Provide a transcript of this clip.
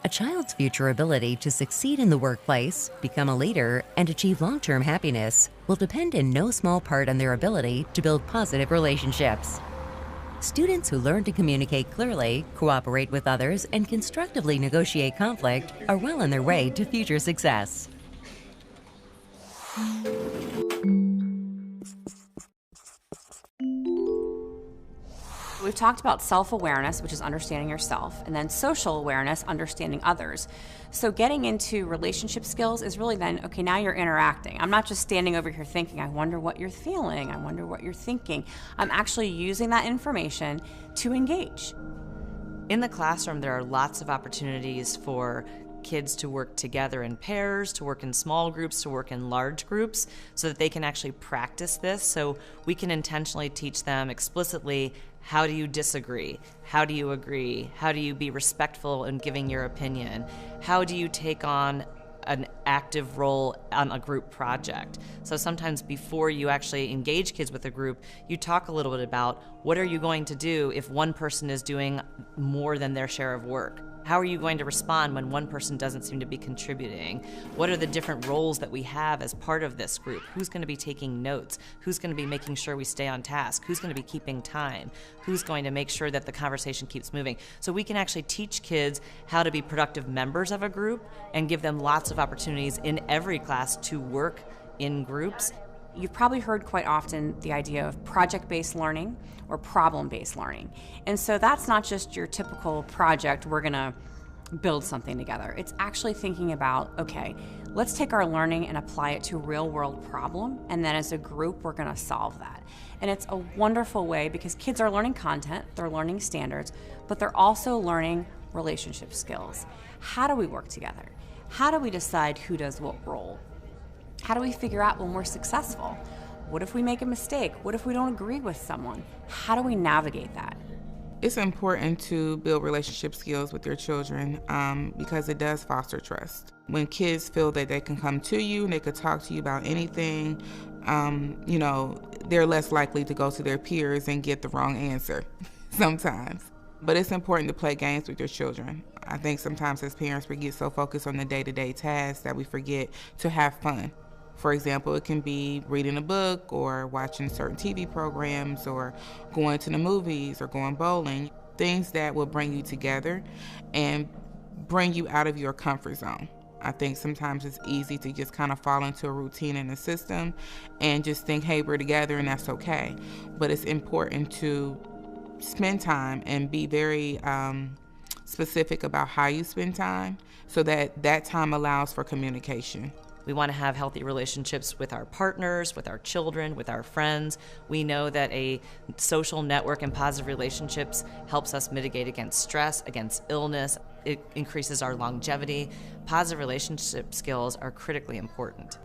A child's future ability to succeed in the workplace, become a leader, and achieve long-term happiness will depend in no small part on their ability to build positive relationships. Students who learn to communicate clearly, cooperate with others, and constructively negotiate conflict are well on their way to future success. We've talked about self-awareness, which is understanding yourself, and then social awareness, understanding others. So getting into relationship skills is really then, okay, now you're interacting. I'm not just standing over here thinking, I wonder what you're feeling, I wonder what you're thinking. I'm actually using that information to engage. In the classroom, there are lots of opportunities for kids to work together in pairs, to work in small groups, to work in large groups, so that they can actually practice this. So we can intentionally teach them explicitly, how do you disagree? How do you agree? How do you be respectful in giving your opinion? How do you take on an active role on a group project? So sometimes before you actually engage kids with a group, you talk a little bit about what are you going to do if one person is doing more than their share of work? How are you going to respond when one person doesn't seem to be contributing? What are the different roles that we have as part of this group? Who's going to be taking notes? Who's going to be making sure we stay on task? Who's going to be keeping time? Who's going to make sure that the conversation keeps moving? So we can actually teach kids how to be productive members of a group and give them lots of opportunities in every class to work in groups. You've probably heard quite often the idea of project-based learning or problem-based learning. And so that's not just your typical project, we're gonna build something together. It's actually thinking about, okay, let's take our learning and apply it to a real-world problem, and then as a group, we're gonna solve that. And it's a wonderful way because kids are learning content, they're learning standards, but they're also learning relationship skills. How do we work together? How do we decide who does what role? How do we figure out when we're successful? What if we make a mistake? What if we don't agree with someone? How do we navigate that? It's important to build relationship skills with your children because it does foster trust. When kids feel that they can come to you and they could talk to you about anything, they're less likely to go to their peers and get the wrong answer sometimes. But it's important to play games with your children. I think sometimes as parents we get so focused on the day-to-day tasks that we forget to have fun. For example, it can be reading a book or watching certain TV programs or going to the movies or going bowling, things that will bring you together and bring you out of your comfort zone. I think sometimes it's easy to just kind of fall into a routine in the system and just think, hey, we're together and that's okay. But it's important to spend time and be very specific about how you spend time so that time allows for communication. We want to have healthy relationships with our partners, with our children, with our friends. We know that a social network and positive relationships helps us mitigate against stress, against illness. It increases our longevity. Positive relationship skills are critically important.